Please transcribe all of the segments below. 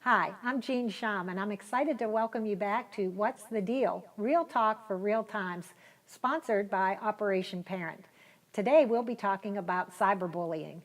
Hi, I'm Jean Shum, and I'm excited to welcome you back to What's the Deal? Real Talk for Real Times, sponsored by Operation Parent. Today we'll be talking about cyberbullying.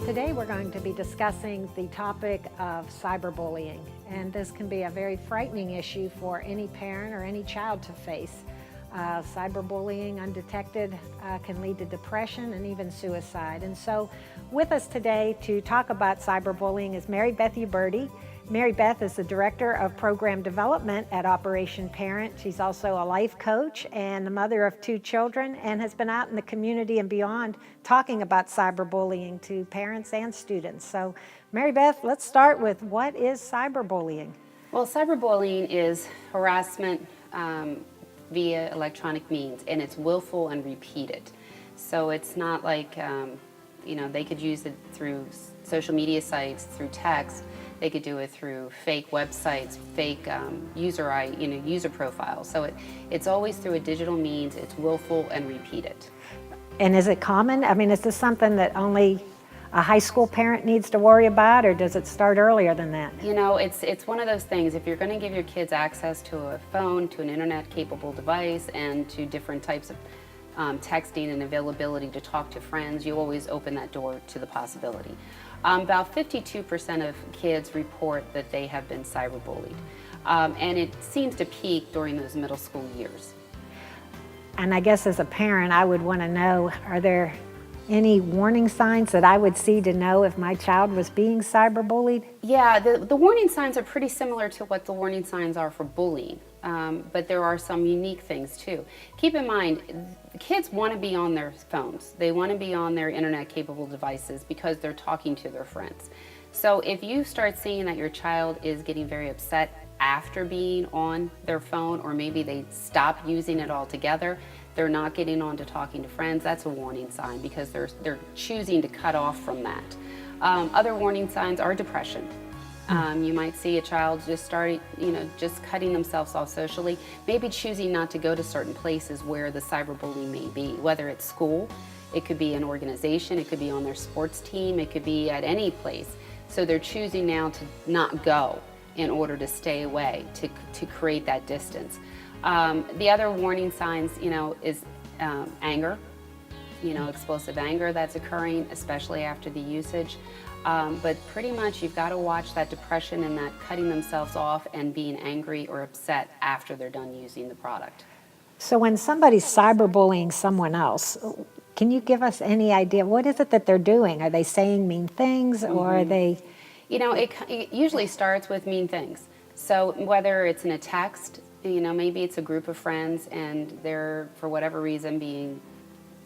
Today we're going to be discussing the topic of cyberbullying, and this can be a very frightening issue for any parent or any child to face. Cyberbullying undetected can lead to depression and even suicide. And so with us today to talk about cyberbullying is Mary Beth Uberti. Mary Beth is the Director of Program Development at Operation Parent. She's also a life coach and the mother of 2 children, and has been out in the community and beyond talking about cyberbullying to parents and students. So Mary Beth, let's start with what is cyberbullying? Well, cyberbullying is harassment via electronic means, and it's willful and repeated. So it's not like, they could use it through social media sites, through text. They could do it through fake websites, fake user profiles. So it's always through a digital means. It's willful and repeated. And is it common? I mean, is this something that only a high school parent needs to worry about, or does it start earlier than that? It's one of those things. If you're going to give your kids access to a phone, to an internet-capable device, and to different types of texting and availability to talk to friends, you always open that door to the possibility. About 52% of kids report that they have been cyberbullied, and it seems to peak during those middle school years. And I guess as a parent, I would want to know, are there any warning signs that I would see to know if my child was being cyberbullied? Yeah, the warning signs are pretty similar to what the warning signs are for bullying, but there are some unique things too. Keep in mind, kids want to be on their phones. They want to be on their internet-capable devices because they're talking to their friends. So if you start seeing that your child is getting very upset after being on their phone, or maybe they stop using it altogether, they're not getting on to talking to friends, that's a warning sign, because they're choosing to cut off from that. Other warning signs are depression. You might see a child just just cutting themselves off socially, maybe choosing not to go to certain places where the cyberbullying may be, whether it's school, it could be an organization, it could be on their sports team, it could be at any place. So they're choosing now to not go in order to stay away, to create that distance. The other warning signs, is anger, explosive anger that's occurring, especially after the usage. But pretty much you've got to watch that depression and that cutting themselves off and being angry or upset after they're done using the product. So when somebody's cyberbullying someone else, can you give us any idea, what is it that they're doing? Are they saying mean things, or are they? It usually starts with mean things. So whether it's in a text, maybe it's a group of friends and they're, for whatever reason, being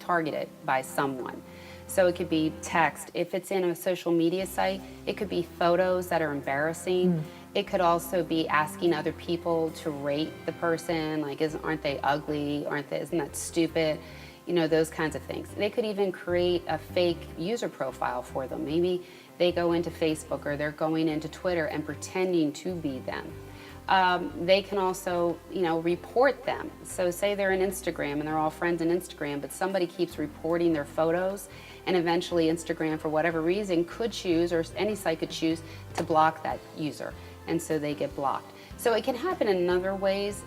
targeted by someone. So it could be text. If it's in a social media site, it could be photos that are embarrassing. It could also be asking other people to rate the person, like, aren't they ugly? Isn't that stupid? those kinds of things. They could even create a fake user profile for them. Maybe they go into Facebook or they're going into Twitter and pretending to be them. They can also, report them. So say they're in Instagram and they're all friends in Instagram, but somebody keeps reporting their photos, and eventually Instagram, for whatever reason, could choose, or any site could choose, to block that user, and so they get blocked. So it can happen in a number of ways.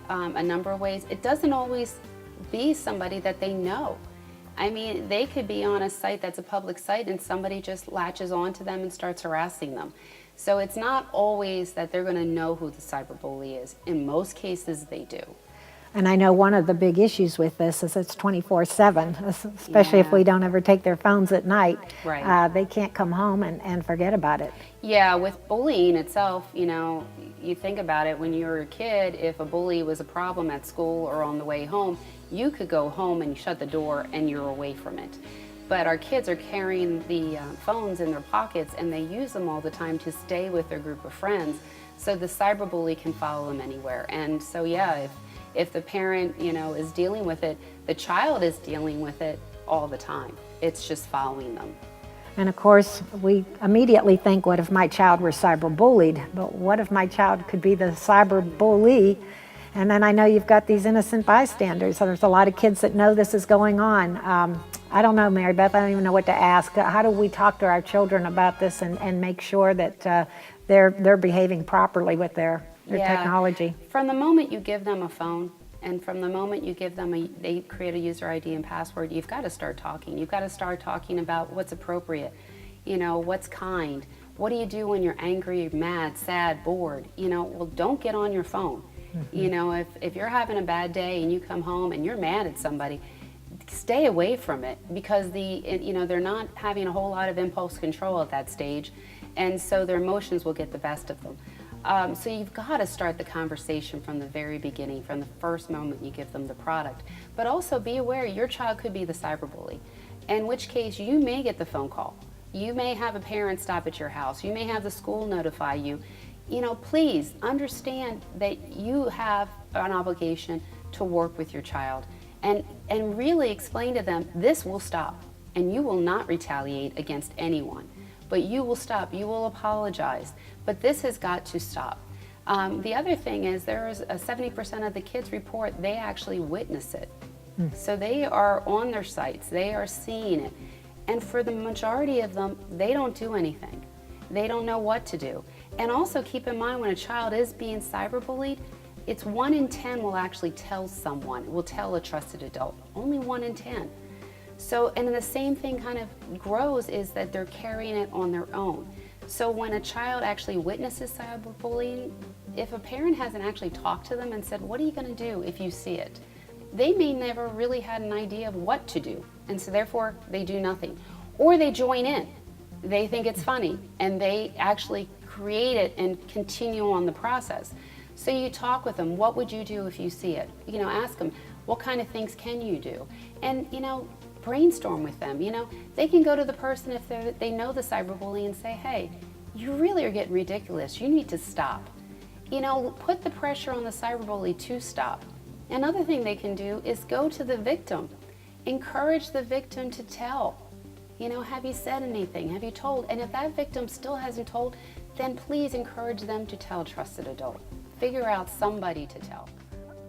It doesn't always be somebody that they know. I mean, they could be on a site that's a public site and somebody just latches onto them and starts harassing them. So it's not always that they're going to know who the cyberbully is. In most cases, they do. And I know one of the big issues with this is it's 24/7, especially if we don't ever take their phones at night. Right. They can't come home and forget about it. Yeah, with bullying itself, you think about it, when you were a kid, if a bully was a problem at school or on the way home, you could go home and shut the door and you're away from it. But our kids are carrying the phones in their pockets, and they use them all the time to stay with their group of friends. So the cyberbully can follow them anywhere. And so yeah, if the parent is dealing with it, the child is dealing with it all the time. It's just following them. And of course, we immediately think, what if my child were cyberbullied? But what if my child could be the cyberbully? And then I know you've got these innocent bystanders. So there's a lot of kids that know this is going on. I don't know, Mary Beth, I don't even know what to ask. How do we talk to our children about this and make sure that they're behaving properly with their technology? From the moment you give them a phone, and from the moment you give them they create a user ID and password, you've got to start talking. You've got to start talking about what's appropriate, what's kind. What do you do when you're angry, mad, sad, bored? Well, don't get on your phone. Mm-hmm. If you're having a bad day and you come home and you're mad at somebody, stay away from it, because they're not having a whole lot of impulse control at that stage, and so their emotions will get the best of them. So you've got to start the conversation from the very beginning, from the first moment you give them the product. But also be aware your child could be the cyberbully, in which case you may get the phone call. You may have a parent stop at your house. You may have the school notify you. Please understand that you have an obligation to work with your child, and really explain to them this will stop, and you will not retaliate against anyone. But you will stop, you will apologize, but this has got to stop. The other thing is, there is 70% of the kids report they actually witness it. So they are on their sites, they are seeing it. And for the majority of them, they don't do anything. They don't know what to do. And also keep in mind, when a child is being cyberbullied, it's 1 in 10 will actually tell someone, will tell a trusted adult. Only 1 in 10. So, and then the same thing kind of grows, is that they're carrying it on their own. So when a child actually witnesses cyberbullying, if a parent hasn't actually talked to them and said, what are you going to do if you see it? They may never really had an idea of what to do, and so therefore they do nothing. Or they join in. They think it's funny, and they actually create it and continue on the process. So you talk with them, what would you do if you see it? Ask them, what kind of things can you do? And, brainstorm with them. They can go to the person if they know the cyberbully and say, hey, you really are getting ridiculous. You need to stop. Put the pressure on the cyberbully to stop. Another thing they can do is go to the victim. Encourage the victim to tell. Have you said anything? Have you told? And if that victim still hasn't told, then please encourage them to tell a trusted adult. Figure out somebody to tell.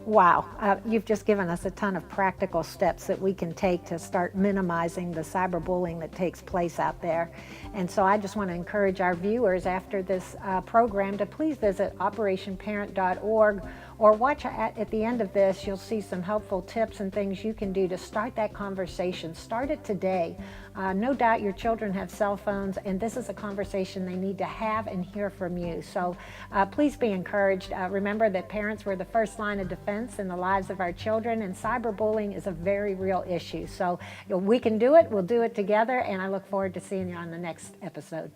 Wow, you've just given us a ton of practical steps that we can take to start minimizing the cyberbullying that takes place out there. And so I just want to encourage our viewers after this program to please visit operationparent.org, or watch at the end of this. You'll see some helpful tips and things you can do to start that conversation. Start it today. No doubt your children have cell phones, and this is a conversation they need to have and hear from you. So please be encouraged. Remember that parents were the first line of defense in the lives of our children, and cyberbullying is a very real issue. So we can do it. We'll do it together, and I look forward to seeing you on the next episode.